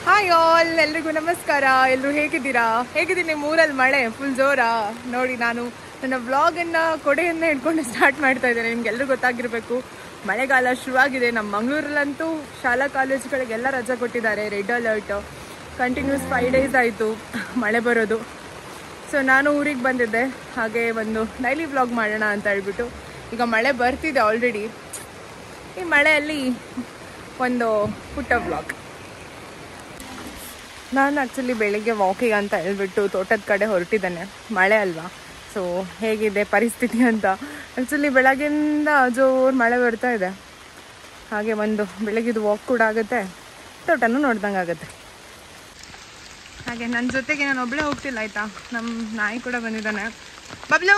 Hi all, ಎಲ್ರಿಗೂ ನಮಸ್ಕಾರ. ಎಲ್ಲರೂ ಹೇಗಿದ್ದೀರಾ? ಹೇಗಿದ್ದೀನಿ? ನಿಮ್ಮೂರಲ್ಲಿ ಮಳೆ ಫುಲ್ ಜೋರಾ? ನೋಡಿ, ನಾನು ನನ್ನ ವ್ಲಾಗನ್ನು ಕೊಡೆಯನ್ನು ಹಿಡ್ಕೊಂಡು ಸ್ಟಾರ್ಟ್ ಮಾಡ್ತಾ ಇದ್ದೇನೆ. ನಿಮ್ಗೆಲ್ಲರೂ ಗೊತ್ತಾಗಿರಬೇಕು, ಮಳೆಗಾಲ ಶುರುವಾಗಿದೆ. ನಮ್ಮ ಮಂಗಳೂರಲ್ಲಂತೂ ಶಾಲಾ ಕಾಲೇಜುಗಳಿಗೆಲ್ಲ ರಜೆ ಕೊಟ್ಟಿದ್ದಾರೆ, ರೆಡ್ ಅಲರ್ಟ್. ಕಂಟಿನ್ಯೂಸ್ 5 ಡೇಸ್ ಆಯಿತು ಮಳೆ ಬರೋದು. ಸೊ ನಾನು ಊರಿಗೆ ಬಂದಿದ್ದೆ, ಹಾಗೆ ಒಂದು ಡೈಲಿ ವ್ಲಾಗ್ ಮಾಡೋಣ ಅಂತ ಹೇಳ್ಬಿಟ್ಟು. ಈಗ ಮಳೆ ಬರ್ತಿದೆ ಆಲ್ರೆಡಿ. ಈ ಮಳೆಯಲ್ಲಿ ಒಂದು ಪುಟ್ಟ ವ್ಲಾಗ್. ನಾನು ಆ್ಯಕ್ಚುಲಿ ಬೆಳಿಗ್ಗೆ ವಾಕಿಂಗ್ ಅಂತ ಹೇಳ್ಬಿಟ್ಟು ತೋಟದ ಕಡೆ ಹೊರಟಿದ್ದೇನೆ. ಮಳೆ ಅಲ್ವಾ, ಸೊ ಹೇಗಿದೆ ಪರಿಸ್ಥಿತಿ ಅಂತ. ಆ್ಯಕ್ಚುಲಿ ಬೆಳಗ್ಗಿಂದ ಜೋರು ಮಳೆ ಬರ್ತಾ ಇದೆ. ಹಾಗೆ ಒಂದು ಬೆಳಗ್ಗಿದು ವಾಕ್ ಕೂಡ ಆಗುತ್ತೆ, ತೋಟನೂ ನೋಡ್ದಂಗೆ ಆಗುತ್ತೆ. ಹಾಗೆ ನನ್ನ ಜೊತೆಗೆ ನಾನು ಒಬ್ಬಳೇ ಹೋಗ್ತಿಲ್ಲ ಆಯಿತಾ, ನಮ್ಮ ನಾಯಿ ಕೂಡ ಬಂದಿದ್ದಾನೆ. ಬಬ್ಲು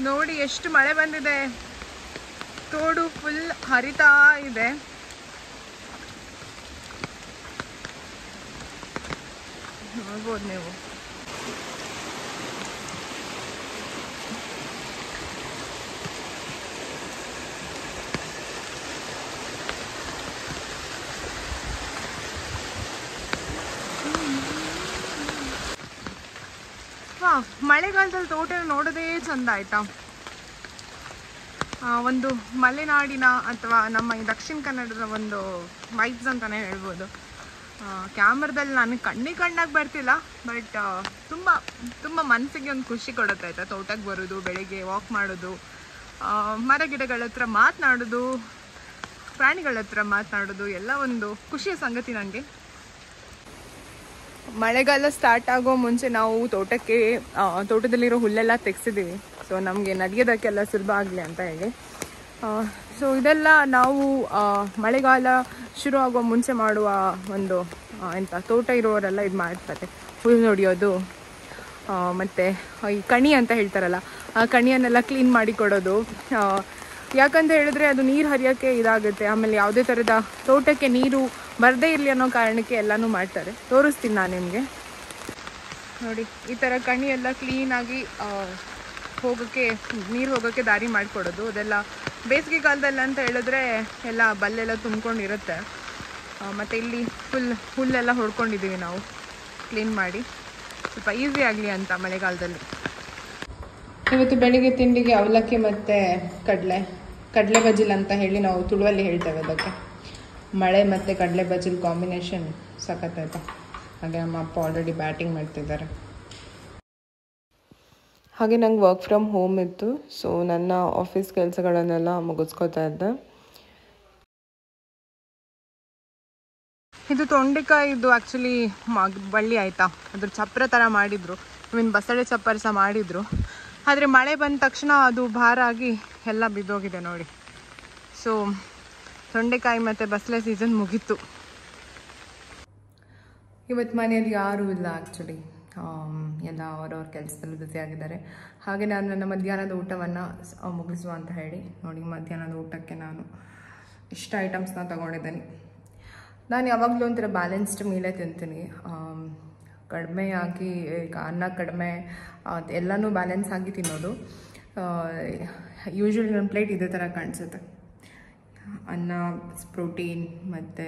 ನೋಡಿ ಎಷ್ಟು ಮಳೆ ಬಂದಿದೆ, ತೋಡು ಫುಲ್ ಹರಿತಾ ಇದೆ. ನೋಡ್ಬೋದು ನೀವು. ಮಳೆಗಾಲದಲ್ಲಿ ತೋಟ ನೋಡೋದೇ ಚಂದ ಆಯ್ತಾ. ಒಂದು ಮಲೆನಾಡಿನ ಅಥವಾ ನಮ್ಮ ಈ ದಕ್ಷಿಣ ಕನ್ನಡದ ಒಂದು ವೈಬ್ಸ್ ಅಂತಾನೆ ಹೇಳ್ಬೋದು. ಕ್ಯಾಮ್ರದಲ್ಲಿ ನಾನು ಕಣ್ಣಾಗಿ ಬರ್ತಿಲ್ಲ, ಬಟ್ ತುಂಬ ತುಂಬ ಮನಸ್ಸಿಗೆ ಒಂದು ಖುಷಿ ಕೊಡುತ್ತೆ ಆಯಿತಾ. ತೋಟಕ್ಕೆ ಬರೋದು, ಬೆಳಿಗ್ಗೆ ವಾಕ್ ಮಾಡೋದು, ಮರ ಗಿಡಗಳ ಹತ್ರ ಮಾತನಾಡೋದು, ಪ್ರಾಣಿಗಳ ಹತ್ರ ಮಾತನಾಡೋದು ಎಲ್ಲ ಒಂದು ಖುಷಿಯ ಸಂಗತಿ ನನಗೆ. ಮಳೆಗಾಲ ಸ್ಟಾರ್ಟ್ ಆಗೋ ಮುಂಚೆ ನಾವು ತೋಟದಲ್ಲಿರೋ ಹುಲ್ಲೆಲ್ಲ ತೆಗೆಸಿದ್ದೀವಿ. ಸೊ ನಮಗೆ ನಡೆಯೋದಕ್ಕೆಲ್ಲ ಸುಲಭ ಆಗಲಿ ಅಂತ ಹೇಳಿ. ಸೊ ಇದೆಲ್ಲ ನಾವು ಮಳೆಗಾಲ ಶುರು ಆಗೋ ಮುಂಚೆ ಮಾಡುವ ಒಂದು ತೋಟ ಇರೋರೆಲ್ಲ ಇದು ಮಾಡ್ತಾರೆ. ಹುಲ್ಲು ಹೊಡಿಯೋದು, ಮತ್ತು ಈ ಕಣಿ ಅಂತ ಹೇಳ್ತಾರಲ್ಲ, ಆ ಕಣಿಯನ್ನೆಲ್ಲ ಕ್ಲೀನ್ ಮಾಡಿ ಕೊಡೋದು. ಯಾಕಂತ ಹೇಳಿದ್ರೆ ಅದು ನೀರು ಹರಿಯೋಕ್ಕೆ ಇದಾಗುತ್ತೆ. ಆಮೇಲೆ ಯಾವುದೇ ಥರದ ತೋಟಕ್ಕೆ ನೀರು ಬರದೇ ಇರಲಿ ಅನ್ನೋ ಕಾರಣಕ್ಕೆ ಎಲ್ಲನೂ ಮಾಡ್ತಾರೆ. ತೋರಿಸ್ತೀನಿ ನಾನು ನಿಮಗೆ. ನೋಡಿ, ಈ ಥರ ಕಣಿ ಎಲ್ಲ ಕ್ಲೀನಾಗಿ ನೀರು ಹೋಗೋಕ್ಕೆ ದಾರಿ ಮಾಡಿಕೊಡೋದು. ಅದೆಲ್ಲ ಬೇಸಿಗೆ ಕಾಲದಲ್ಲಿ ಅಂತ ಹೇಳಿದ್ರೆ ಎಲ್ಲ ಬಲ್ಲೆಲ್ಲ ತುಂಬ್ಕೊಂಡಿರುತ್ತೆ. ಮತ್ತು ಇಲ್ಲಿ ಹುಲ್ಲೆಲ್ಲ ಹೊಡ್ಕೊಂಡಿದ್ದೀವಿ ನಾವು ಕ್ಲೀನ್ ಮಾಡಿ, ಸ್ವಲ್ಪ ಈಸಿ ಆಗಲಿ ಅಂತ ಮಳೆಗಾಲದಲ್ಲಿ. ಇವತ್ತು ಬೆಳಿಗ್ಗೆ ತಿಂಡಿಗೆ ಅವಲಕ್ಕಿ ಮತ್ತು ಕಡಲೆ ಬಜಿಲ್ ಅಂತ ಹೇಳಿ ನಾವು ತುಳುವಲ್ಲಿ ಹೇಳ್ತೇವೆ ಅದಕ್ಕೆ. ಮಳೆ ಮತ್ತು ಕಡಲೆ ಬಜಿಲ್ ಕಾಂಬಿನೇಷನ್ ಸಖತ್ತಾಯ್ತು. ಹಾಗೆ ನಮ್ಮ ಅಪ್ಪ ಆಲ್ರೆಡಿ ಬ್ಯಾಟಿಂಗ್ ಮಾಡ್ತಿದ್ದಾರೆ. ಹಾಗೆ ನಂಗೆ ವರ್ಕ್ ಫ್ರಮ್ ಹೋಮ್ ಇತ್ತು, ಸೊ ನನ್ನ ಆಫೀಸ್ ಕೆಲಸಗಳನ್ನೆಲ್ಲ ಮುಗಿಸ್ಕೋತಾ ಇದ್ದೆ. ಇದು ತೊಂಡೆಕಾಯಿದು ಆ್ಯಕ್ಚುಲಿ ಬಳ್ಳಿ ಆಯಿತಾ, ಅದ್ರ ಚಪ್ಪರ ಥರ ಮಾಡಿದರು. ಬಸಳೆ ಚಪ್ಪರ ಸಹ ಮಾಡಿದರು. ಆದರೆ ಮಳೆ ಬಂದ ತಕ್ಷಣ ಅದು ಭಾರ ಆಗಿ ಎಲ್ಲ ಬಿದ್ದೋಗಿದೆ ನೋಡಿ. ಸೊ ತೊಂಡೆಕಾಯಿ ಮತ್ತು ಬಸಳೆ ಸೀಸನ್ ಮುಗೀತು. ಇವತ್ತು ಮನೆಯಲ್ಲಿ ಯಾರೂ ಇಲ್ಲ ಆ್ಯಕ್ಚುಲಿ, ಎಲ್ಲ ಅವರವ್ರ ಕೆಲಸದಲ್ಲಿ ಬ್ಯುಸಿ ಆಗಿದ್ದಾರೆ. ಹಾಗೆ ನಾನು ನನ್ನ ಮಧ್ಯಾಹ್ನದ ಊಟವನ್ನು ಮುಗಿಸುವ ಅಂತ ಹೇಳಿ ನೋಡಿ, ಮಧ್ಯಾಹ್ನದ ಊಟಕ್ಕೆ ನಾನು ಇಷ್ಟ ಐಟಮ್ಸ್ನ ತೊಗೊಂಡಿದ್ದೀನಿ. ನಾನು ಯಾವಾಗಲೂ ಒಂಥರ ಬ್ಯಾಲೆನ್ಸ್ಡ್ ಮೀಲೇ ತಿಂತೀನಿ. ಕಡಿಮೆ ಆಗಿ ಅನ್ನ ಕಡಿಮೆ ಎಲ್ಲನೂ ಬ್ಯಾಲೆನ್ಸ್ ಆಗಿ ತಿನ್ನೋದು. ಯೂಶ್ವಲಿ ನನ್ನ ಪ್ಲೇಟ್ ಇದೇ ಥರ ಕಾಣಿಸುತ್ತೆ. ಅನ್ನ, ಪ್ರೋಟೀನ್ ಮತ್ತು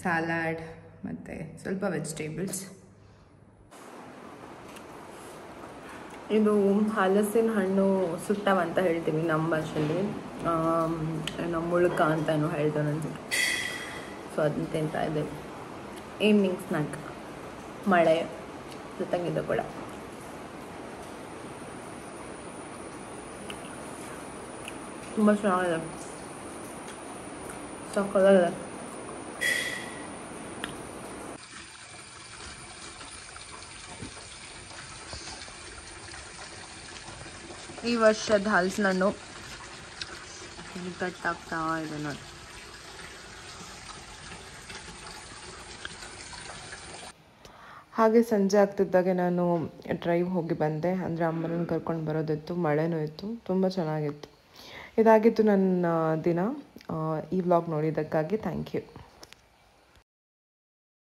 ಸ್ಯಾಲಾಡ್ ಮತ್ತು ಸ್ವಲ್ಪ ವೆಜಿಟೇಬಲ್ಸ್. ಇದು ಹಲಸಿನ ಹಣ್ಣು ಸುಟ್ಟವ ಅಂತ ಹೇಳ್ತೀವಿ ನಮ್ಮ ಭಾಷೆಯಲ್ಲಿ, ನಮ್ಮ ಮುಳುಕ ಅಂತಲೂ ಹೇಳ್ತೇವೆ ನನಗೆ. ಸೊ ಅದನ್ನ ತಿಂತಾ ಇದ್ದೇವೆ. ಈವ್ನಿಂಗ್ ಸ್ನ್ಯಾಕ್, ಮಳೆ ಜೊತೆಗಿದೆ ಕೂಡ. ತುಂಬ ಚೆನ್ನಾಗಿದೆ, ಸಕ್ಕತ್ತಾಗಿದೆ. ಈ ವರ್ಷದ ಹಲಸಿನ ಹಣ್ಣು ಕಟ್ಟಾಗ್ತಾ ಇದೆ ನೋಡಿ. ಹಾಗೆ ಸಂಜೆ ಆಗ್ತಿದ್ದಾಗೆ ನಾನು ಡ್ರೈವ್ ಹೋಗಿ ಬಂದೆ. ಅಂದರೆ ಅಮ್ಮನನ್ನು ಕರ್ಕೊಂಡು ಬರೋದಿತ್ತು, ಮಳೆನೂ ಇತ್ತು, ತುಂಬ ಚೆನ್ನಾಗಿತ್ತು. ಇದಾಗಿತ್ತು ನನ್ನ ದಿನ. ಈ ವ್ಲಾಗ್ ನೋಡಿದ್ದಕ್ಕಾಗಿ ಥ್ಯಾಂಕ್ ಯು.